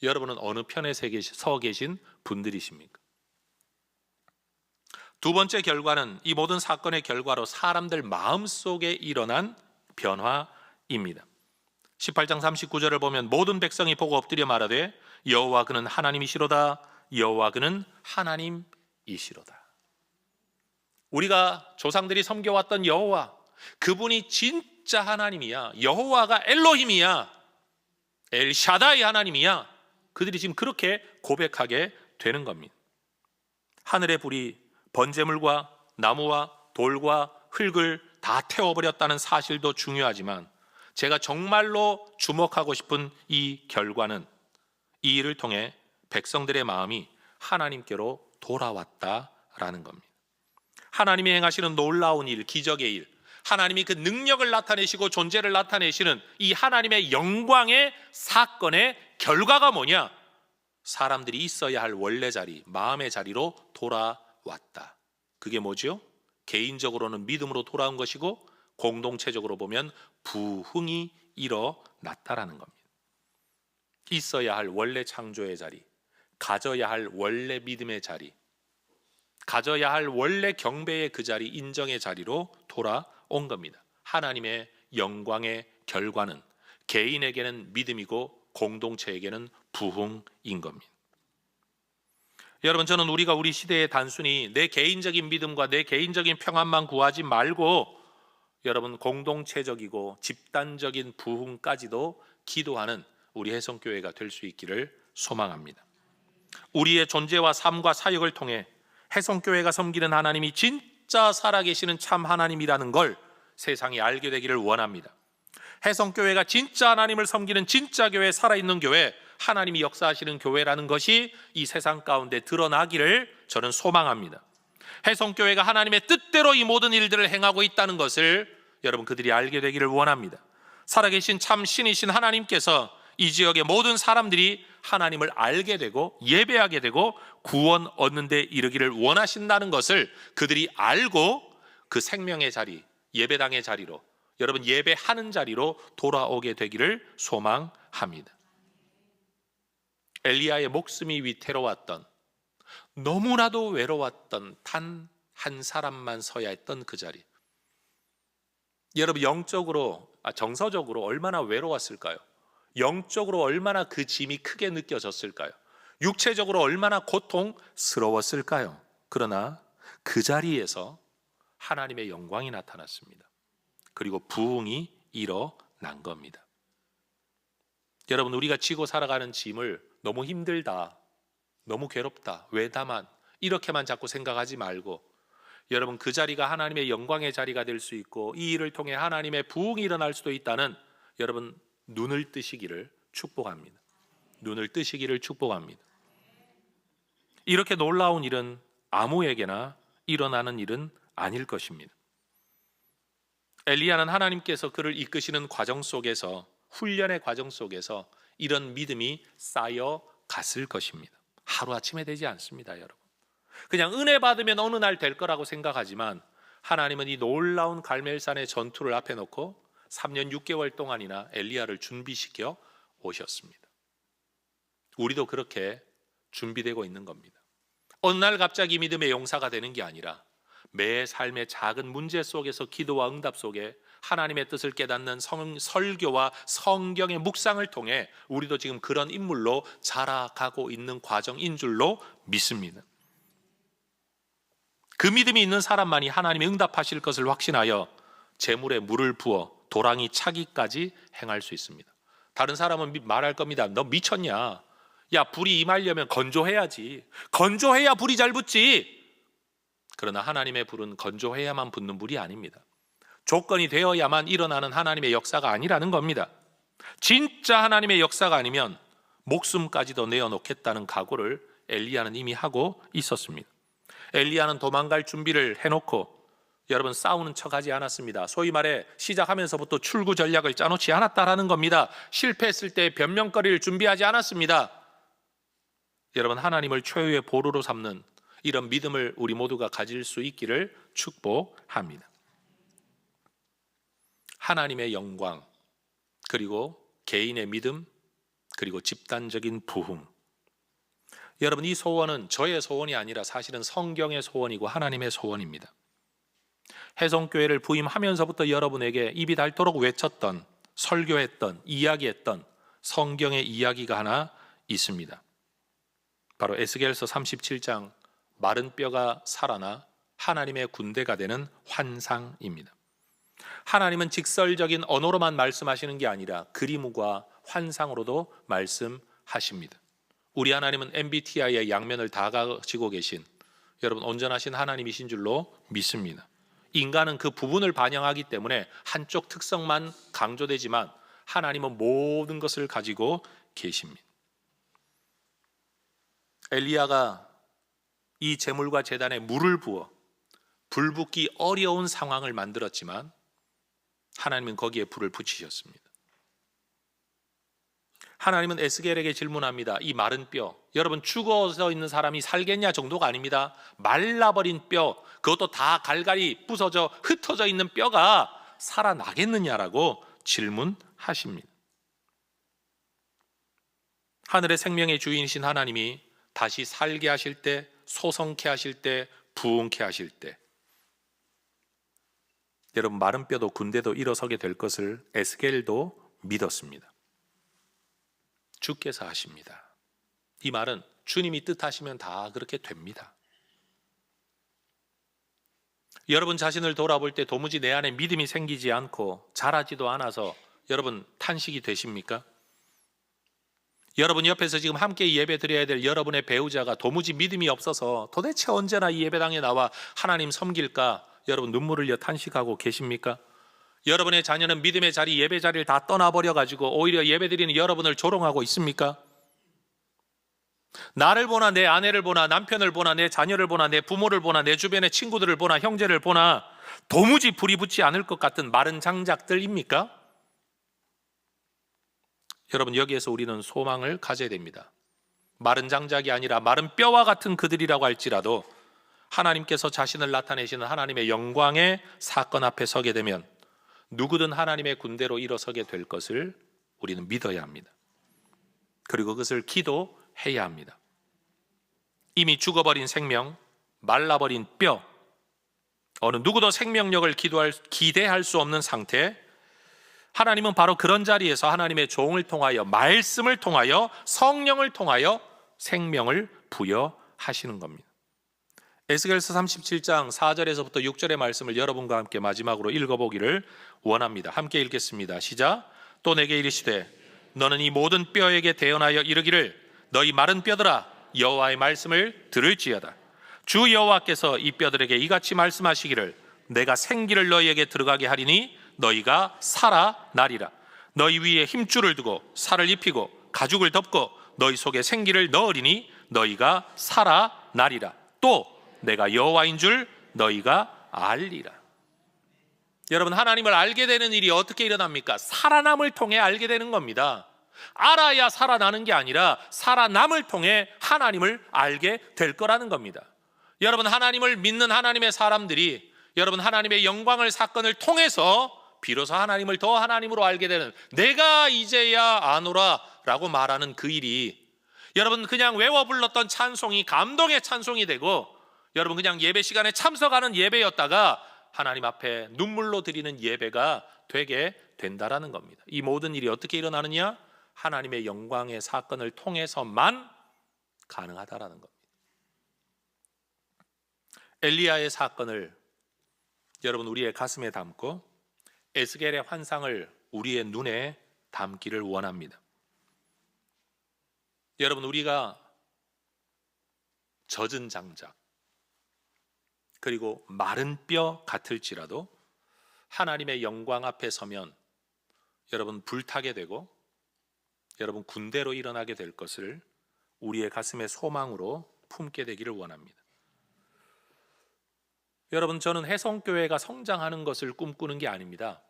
여러분은 어느 편에 서 계신 분들이십니까? 두 번째 결과는 이 모든 사건의 결과로 사람들 마음속에 일어난 변화입니다. 18장 39절을 보면 모든 백성이 보고 엎드려 말하되 여호와 그는 하나님이시로다. 여호와 그는 하나님이시로다. 우리가 조상들이 섬겨왔던 여호와, 그분이 진짜 하나님이야. 여호와가 엘로힘이야. 엘샤다이 하나님이야. 그들이 지금 그렇게 고백하게 되는 겁니다. 하늘의 불이 번제물과 나무와 돌과 흙을 다 태워버렸다는 사실도 중요하지만 제가 정말로 주목하고 싶은 이 결과는 이 일을 통해 백성들의 마음이 하나님께로 돌아왔다라는 겁니다. 하나님이 행하시는 놀라운 일, 기적의 일, 하나님이 그 능력을 나타내시고 존재를 나타내시는 이 하나님의 영광의 사건의 결과가 뭐냐? 사람들이 있어야 할 원래 자리, 마음의 자리로 돌아왔다. 그게 뭐죠? 개인적으로는 믿음으로 돌아온 것이고 공동체적으로 보면 부흥이 일어났다라는 겁니다. 있어야 할 원래 창조의 자리, 가져야 할 원래 믿음의 자리, 가져야 할 원래 경배의 그 자리, 인정의 자리로 돌아온 겁니다. 하나님의 영광의 결과는 개인에게는 믿음이고 공동체에게는 부흥인 겁니다. 여러분, 저는 우리가 우리 시대에 단순히 내 개인적인 믿음과 내 개인적인 평안만 구하지 말고 여러분 공동체적이고 집단적인 부흥까지도 기도하는 우리 혜성교회가 될 수 있기를 소망합니다. 우리의 존재와 삶과 사역을 통해 혜성교회가 섬기는 하나님이 진짜 살아계시는 참 하나님이라는 걸 세상이 알게 되기를 원합니다. 혜성교회가 진짜 하나님을 섬기는 진짜 교회, 살아있는 교회, 하나님이 역사하시는 교회라는 것이 이 세상 가운데 드러나기를 저는 소망합니다. 혜성교회가 하나님의 뜻대로 이 모든 일들을 행하고 있다는 것을 여러분 그들이 알게 되기를 원합니다. 살아계신 참 신이신 하나님께서 이 지역의 모든 사람들이 하나님을 알게 되고 예배하게 되고 구원 얻는 데 이르기를 원하신다는 것을 그들이 알고 그 생명의 자리, 예배당의 자리로, 여러분 예배하는 자리로 돌아오게 되기를 소망합니다. 엘리야의 목숨이 위태로웠던, 너무나도 외로웠던 단 한 사람만 서야 했던 그 자리, 여러분 영적으로, 정서적으로 얼마나 외로웠을까요? 영적으로 얼마나 그 짐이 크게 느껴졌을까요? 육체적으로 얼마나 고통스러웠을까요? 그러나 그 자리에서 하나님의 영광이 나타났습니다. 그리고 부흥이 일어난 겁니다. 여러분, 우리가 지고 살아가는 짐을 너무 힘들다, 너무 괴롭다, 왜 나만, 이렇게만 자꾸 생각하지 말고 여러분 그 자리가 하나님의 영광의 자리가 될 수 있고 이 일을 통해 하나님의 부흥이 일어날 수도 있다는 여러분 눈을 뜨시기를 축복합니다. 눈을 뜨시기를 축복합니다. 이렇게 놀라운 일은 아무에게나 일어나는 일은 아닐 것입니다. 엘리야는 하나님께서 그를 이끄시는 과정 속에서, 훈련의 과정 속에서 이런 믿음이 쌓여 갔을 것입니다. 하루아침에 되지 않습니다, 여러분. 그냥 은혜 받으면 어느 날 될 거라고 생각하지만 하나님은 이 놀라운 갈멜산의 전투를 앞에 놓고 3년 6개월 동안이나 엘리야를 준비시켜 오셨습니다. 우리도 그렇게 준비되고 있는 겁니다. 어느 날 갑자기 믿음의 용사가 되는 게 아니라 매 삶의 작은 문제 속에서 기도와 응답 속에 하나님의 뜻을 깨닫는 설교와 성경의 묵상을 통해 우리도 지금 그런 인물로 자라가고 있는 과정인 줄로 믿습니다. 그 믿음이 있는 사람만이 하나님이 응답하실 것을 확신하여 재물에 물을 부어 도랑이 차기까지 행할 수 있습니다. 다른 사람은 말할 겁니다. 너 미쳤냐? 야, 불이 임하려면 건조해야지. 건조해야 불이 잘 붙지. 그러나 하나님의 불은 건조해야만 붙는 불이 아닙니다. 조건이 되어야만 일어나는 하나님의 역사가 아니라는 겁니다. 진짜 하나님의 역사가 아니면 목숨까지도 내어놓겠다는 각오를 엘리야는 이미 하고 있었습니다. 엘리야는 도망갈 준비를 해놓고 여러분 싸우는 척하지 않았습니다. 소위 말해 시작하면서부터 출구 전략을 짜놓지 않았다라는 겁니다. 실패했을 때 변명거리를 준비하지 않았습니다. 여러분, 하나님을 최후의 보루로 삼는 이런 믿음을 우리 모두가 가질 수 있기를 축복합니다. 하나님의 영광, 그리고 개인의 믿음, 그리고 집단적인 부흥. 여러분, 이 소원은 저의 소원이 아니라 사실은 성경의 소원이고 하나님의 소원입니다. 해성교회를 부임하면서부터 여러분에게 입이 닳도록 외쳤던, 설교했던, 이야기했던 성경의 이야기가 하나 있습니다. 바로 에스겔서 37장 마른 뼈가 살아나 하나님의 군대가 되는 환상입니다. 하나님은 직설적인 언어로만 말씀하시는 게 아니라 그림과 환상으로도 말씀하십니다. 우리 하나님은 MBTI의 양면을 다 가지고 계신 여러분 온전하신 하나님이신 줄로 믿습니다. 인간은 그 부분을 반영하기 때문에 한쪽 특성만 강조되지만 하나님은 모든 것을 가지고 계십니다. 엘리야가 이 제물과 제단에 물을 부어 불 붙기 어려운 상황을 만들었지만 하나님은 거기에 불을 붙이셨습니다. 하나님은 에스겔에게 질문합니다. 이 마른 뼈, 여러분 죽어서 있는 사람이 살겠냐 정도가 아닙니다. 말라버린 뼈, 그것도 다 갈갈이 부서져 흩어져 있는 뼈가 살아나겠느냐라고 질문하십니다. 하늘의 생명의 주인이신 하나님이 다시 살게 하실 때, 소성케 하실 때, 부흥케 하실 때 여러분 마른 뼈도 군대도 일어서게 될 것을 에스겔도 믿었습니다. 주께서 하십니다. 이 말은 주님이 뜻하시면 다 그렇게 됩니다. 여러분 자신을 돌아볼 때 도무지 내 안에 믿음이 생기지 않고 자라지도 않아서 여러분 탄식이 되십니까? 여러분 옆에서 지금 함께 예배 드려야 될 여러분의 배우자가 도무지 믿음이 없어서 도대체 언제나 이 예배당에 나와 하나님 섬길까? 여러분 눈물을 흘려 탄식하고 계십니까? 여러분의 자녀는 믿음의 자리, 예배 자리를 다 떠나버려가지고 오히려 예배 드리는 여러분을 조롱하고 있습니까? 나를 보나 내 아내를 보나 남편을 보나 내 자녀를 보나 내 부모를 보나 내 주변의 친구들을 보나 형제를 보나 도무지 불이 붙지 않을 것 같은 마른 장작들입니까? 여러분 여기에서 우리는 소망을 가져야 됩니다. 마른 장작이 아니라 마른 뼈와 같은 그들이라고 할지라도 하나님께서 자신을 나타내시는 하나님의 영광의 사건 앞에 서게 되면 누구든 하나님의 군대로 일어서게 될 것을 우리는 믿어야 합니다. 그리고 그것을 기도해야 합니다. 이미 죽어버린 생명, 말라버린 뼈, 어느 누구도 생명력을 기대할 수 없는 상태, 하나님은 바로 그런 자리에서 하나님의 종을 통하여 말씀을 통하여 성령을 통하여 생명을 부여하시는 겁니다. 에스겔서 37장 4절에서부터 6절의 말씀을 여러분과 함께 마지막으로 읽어보기를 원합니다. 함께 읽겠습니다. 시작. 또 내게 이르시되 너는 이 모든 뼈에게 대언하여 이르기를 너희 마른 뼈들아 여호와의 말씀을 들을지어다. 주 여호와께서 이 뼈들에게 이같이 말씀하시기를 내가 생기를 너희에게 들어가게 하리니 너희가 살아나리라. 너희 위에 힘줄을 두고 살을 입히고 가죽을 덮고 너희 속에 생기를 넣으리니 너희가 살아나리라. 또 내가 여호와인 줄 너희가 알리라. 여러분 하나님을 알게 되는 일이 어떻게 일어납니까? 살아남을 통해 알게 되는 겁니다. 알아야 살아나는 게 아니라 살아남을 통해 하나님을 알게 될 거라는 겁니다. 여러분 하나님을 믿는 하나님의 사람들이 여러분 하나님의 영광을 사건을 통해서 비로소 하나님을 더 하나님으로 알게 되는 내가 이제야 아노라 라고 말하는 그 일이 여러분 그냥 외워 불렀던 찬송이 감동의 찬송이 되고 여러분 그냥 예배 시간에 참석하는 예배였다가 하나님 앞에 눈물로 드리는 예배가 되게 된다라는 겁니다. 이 모든 일이 어떻게 일어나느냐? 하나님의 영광의 사건을 통해서만 가능하다라는 겁니다. 엘리야의 사건을 여러분 우리의 가슴에 담고 에스겔의 환상을 우리의 눈에 담기를 원합니다. 여러분 우리가 젖은 장작 그리고 마른 뼈 같을지라도 하나님의 영광 앞에 서면 여러분 불타게 되고 여러분 군대로 일어나게 될 것을 우리의 가슴에 소망으로 품게 되기를 원합니다. 여러분, 저는 혜성교회가 성장하는 것을 꿈꾸는 게 아닙니다.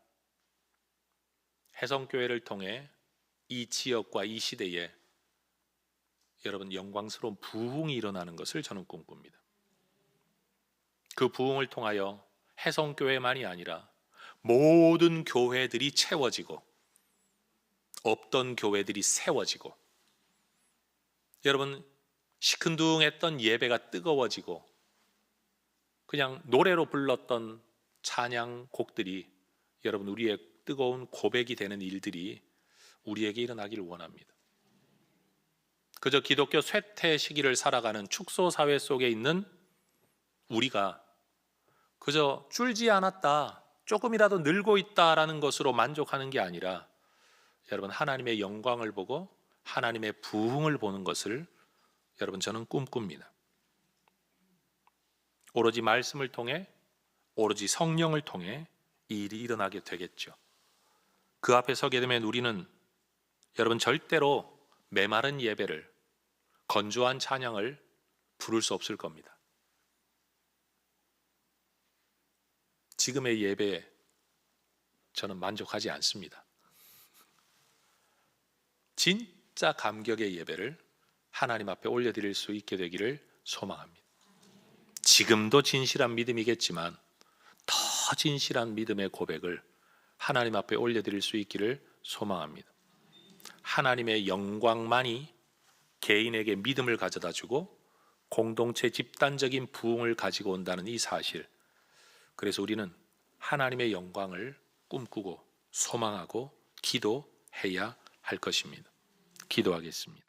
혜성교회를 통해 이 지역과 이 시대에 여러분 영광스러운 부흥이 일어나는 것을 저는 꿈꿉니다. 그 부흥을 통하여 혜성교회만이 아니라 모든 교회들이 채워지고 없던 교회들이 세워지고 여러분 시큰둥했던 예배가 뜨거워지고 그냥 노래로 불렀던 찬양곡들이 여러분 우리의 뜨거운 고백이 되는 일들이 우리에게 일어나기를 원합니다. 그저 기독교 쇠퇴 시기를 살아가는 축소 사회 속에 있는 우리가 그저 줄지 않았다, 조금이라도 늘고 있다라는 것으로 만족하는 게 아니라 여러분 하나님의 영광을 보고 하나님의 부흥을 보는 것을 여러분 저는 꿈꿉니다. 오로지 말씀을 통해 오로지 성령을 통해 이 일이 일어나게 되겠죠. 그 앞에 서게 되면 우리는 여러분 절대로 메마른 예배를 건조한 찬양을 부를 수 없을 겁니다. 지금의 예배에 저는 만족하지 않습니다. 진짜 감격의 예배를 하나님 앞에 올려드릴 수 있게 되기를 소망합니다. 지금도 진실한 믿음이겠지만 더 진실한 믿음의 고백을 하나님 앞에 올려드릴 수 있기를 소망합니다. 하나님의 영광만이 개인에게 믿음을 가져다 주고 공동체 집단적인 부흥을 가지고 온다는 이 사실, 그래서 우리는 하나님의 영광을 꿈꾸고 소망하고 기도해야 할 것입니다. 기도하겠습니다.